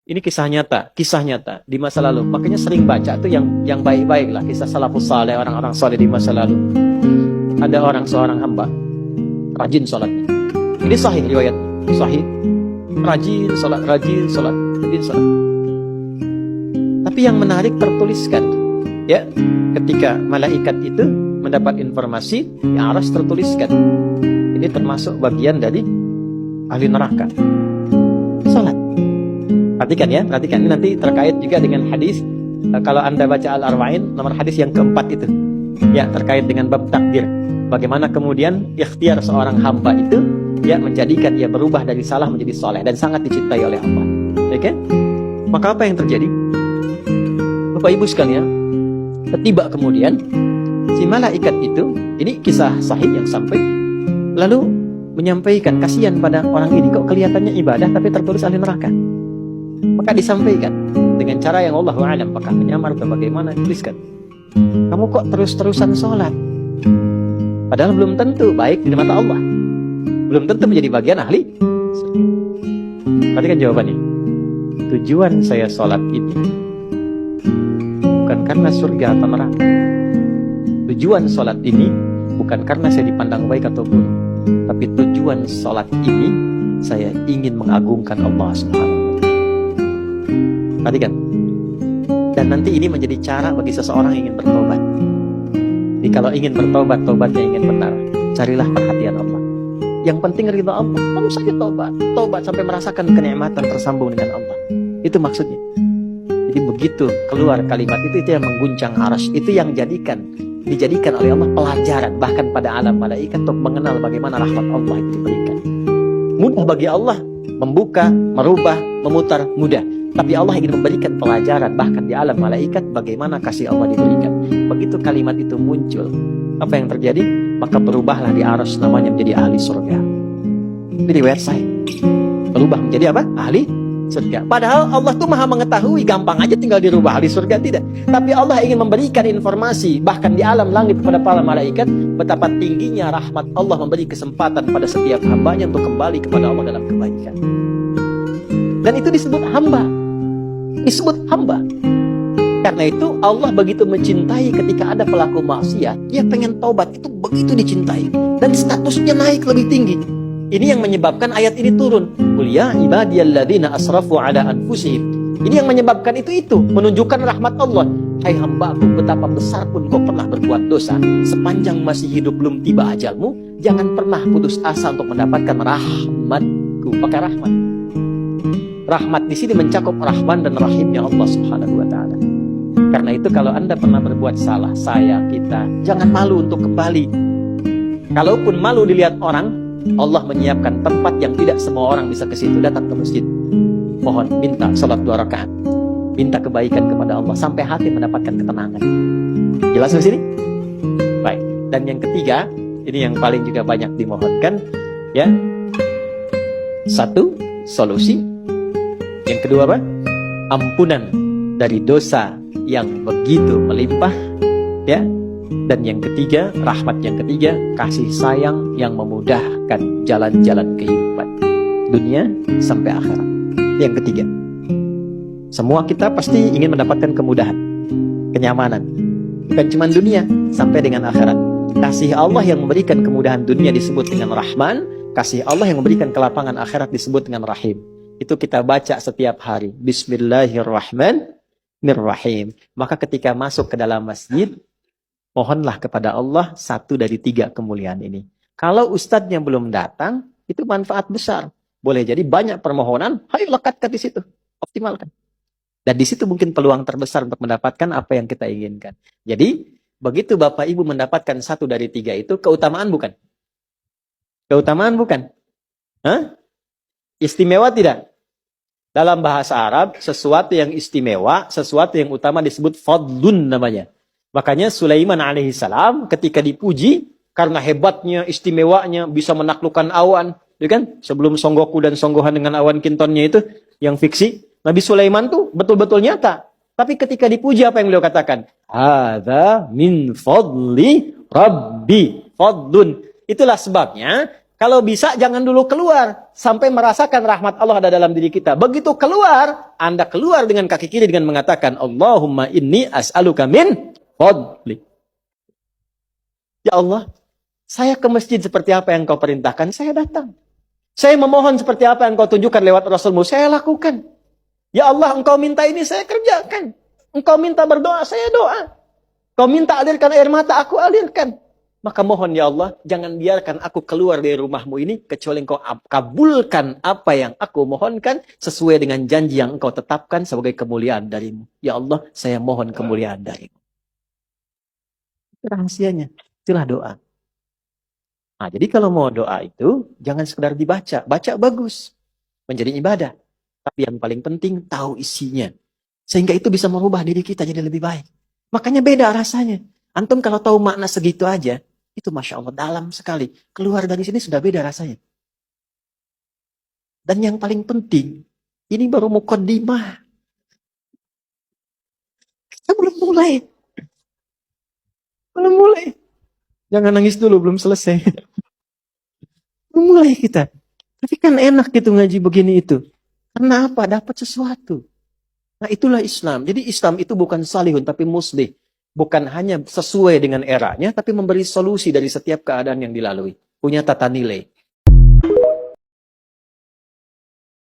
Ini kisah nyata di masa lalu. Makanya sering baca tuh yang baik-baik lah, kisah salafus saleh, orang-orang saleh di masa lalu. Ada seorang hamba rajin sholatnya. Ini sahih riwayat, sahih. Rajin sholat. Tapi yang menarik tertuliskan, ya, ketika malaikat itu mendapat informasi, di aras tertuliskan. Ini termasuk bagian dari ahli neraka. Sholat. Perhatikan ya, perhatikan. Ini nanti terkait juga dengan hadis. Kalau Anda baca Al-Arba'in, nomor hadis yang keempat itu, ya, terkait dengan bab takdir. Bagaimana kemudian ikhtiar seorang hamba itu, ya, menjadikan ia berubah dari salah menjadi soleh dan sangat dicintai oleh Allah. Oke? Maka apa yang terjadi? Bapak Ibu sekalian, tiba kemudian si malaikat itu, ini kisah sahih yang sampai, lalu menyampaikan kasihan pada orang ini, kok kelihatannya ibadah tapi tertulis ahli neraka. Maka disampaikan dengan cara yang Allahu a'lam, apakah menyamar atau bagaimana, dituliskan, kamu kok terus-terusan sholat, padahal belum tentu baik di mata Allah, belum tentu menjadi bagian ahli surga. Perhatikan jawabannya. Tujuan saya sholat ini bukan karena surga atau neraka. Tujuan sholat ini bukan karena saya dipandang baik atau buruk, tapi tujuan sholat ini saya ingin mengagungkan Allah Subhanahu. Perhatikan. Dan nanti ini menjadi cara bagi seseorang yang ingin bertobat. Jadi kalau ingin bertobat, tobatnya ingin benar, carilah perhatian Allah. Yang penting ridha Allah. Kamu saja tobat sampai merasakan kenikmatan tersambung dengan Allah. Itu maksudnya. Jadi begitu keluar kalimat itu yang mengguncang arsy, itu yang dijadikan oleh Allah pelajaran bahkan pada alam malaikat untuk mengenal bagaimana rahmat Allah itu diberikan. Mudah bagi Allah membuka, merubah, memutar, mudah. Tapi Allah ingin memberikan pelajaran bahkan di alam malaikat bagaimana kasih Allah diberikan. Begitu kalimat itu muncul, apa yang terjadi? Maka berubahlah di arsy namanya menjadi ahli surga. Ini riwayat sahih. Berubah menjadi apa? Ahli surga. Padahal Allah tuh maha mengetahui, gampang aja tinggal dirubah ahli surga, tidak. Tapi Allah ingin memberikan informasi bahkan di alam langit kepada para malaikat betapa tingginya rahmat Allah, memberi kesempatan pada setiap hambanya untuk kembali kepada Allah dalam kebaikan. Dan itu disebut hamba. Karena itu Allah begitu mencintai ketika ada pelaku maksiat, dia pengen taubat, itu begitu dicintai dan statusnya naik lebih tinggi. Ini yang menyebabkan ayat ini turun. Qul ya ibadiyalladzina asrafu ala anfusihim. Ini yang menyebabkan itu menunjukkan rahmat Allah. Hai hambaku, betapa besar pun kau pernah berbuat dosa, sepanjang masih hidup belum tiba ajalmu, jangan pernah putus asa untuk mendapatkan rahmatku. Pakai rahmat. Rahmat di sini mencakup Rahman dan Rahimnya Allah Subhanahu wa taala. Karena itu kalau Anda pernah berbuat salah, kita jangan malu untuk kembali. Kalaupun malu dilihat orang, Allah menyiapkan tempat yang tidak semua orang bisa ke situ. Datang ke masjid, mohon minta salat 2 rakaat, minta kebaikan kepada Allah sampai hati mendapatkan ketenangan. Jelas di sini? Baik. Dan yang ketiga, ini yang paling juga banyak dimohonkan, ya. 1, solusi. Yang kedua apa? Ampunan dari dosa yang begitu melimpah, ya. Dan yang ketiga, rahmat yang ketiga, kasih sayang yang memudahkan jalan-jalan kehidupan dunia sampai akhirat. Yang ketiga, semua kita pasti ingin mendapatkan kemudahan, kenyamanan, bukan cuma dunia, sampai dengan akhirat. Kasih Allah yang memberikan kemudahan dunia disebut dengan Rahman, kasih Allah yang memberikan kelapangan akhirat disebut dengan Rahim. Itu kita baca setiap hari. Bismillahirrahmanirrahim. Maka ketika masuk ke dalam masjid, mohonlah kepada Allah 1 dari 3 kemuliaan ini. Kalau ustadznya belum datang, itu manfaat besar. Boleh jadi banyak permohonan, ayo lekatkan di situ, optimalkan. Dan di situ mungkin peluang terbesar untuk mendapatkan apa yang kita inginkan. Jadi, begitu Bapak Ibu mendapatkan 1 dari 3 itu, keutamaan bukan? Keutamaan bukan? Hah? Istimewa tidak? Dalam bahasa Arab, sesuatu yang istimewa, sesuatu yang utama disebut fadlun namanya. Makanya Sulaiman alaihissalam ketika dipuji karena hebatnya, istimewanya, bisa menaklukkan awan, ya kan? Sebelum Songgoku dan Songgohan dengan awan kintonnya itu yang fiksi, Nabi Sulaiman tuh betul-betul nyata. Tapi ketika dipuji apa yang beliau katakan? Hadza min fadli Rabbi. Fadlun. Itulah sebabnya Kalau bisa jangan dulu keluar sampai merasakan rahmat Allah ada dalam diri kita. Begitu keluar, Anda keluar dengan kaki kiri dengan mengatakan Allahumma inni as'aluka min fadlik. Ya Allah, saya ke masjid seperti apa yang kau perintahkan, saya datang. Saya memohon seperti apa yang kau tunjukkan lewat Rasulmu, saya lakukan. Ya Allah, engkau minta ini, saya kerjakan. Engkau minta berdoa, saya doa. Kau minta alirkan air mata, aku alirkan. Maka mohon ya Allah, jangan biarkan aku keluar dari rumahmu ini, kecuali engkau kabulkan apa yang aku mohonkan, sesuai dengan janji yang engkau tetapkan sebagai kemuliaan darimu. Ya Allah, saya mohon kemuliaan darimu. Rahasianya, itulah doa. Nah, jadi kalau mau doa itu, jangan sekedar dibaca. Baca bagus, menjadi ibadah. Tapi yang paling penting, tahu isinya. Sehingga itu bisa merubah diri kita jadi lebih baik. Makanya beda rasanya. Antum kalau tahu makna segitu aja, itu Masya Allah dalam sekali. Keluar dari sini sudah beda rasanya. Dan yang paling penting, ini baru mukaddimah. Kita belum mulai. Belum mulai. Jangan nangis dulu, belum selesai. Belum mulai kita. Tapi kan enak gitu ngaji begini itu. Karena apa? Dapat sesuatu. Nah itulah Islam. Jadi Islam itu bukan salihun tapi muslih. Bukan hanya sesuai dengan eranya, tapi memberi solusi dari setiap keadaan yang dilalui. Punya tata nilai.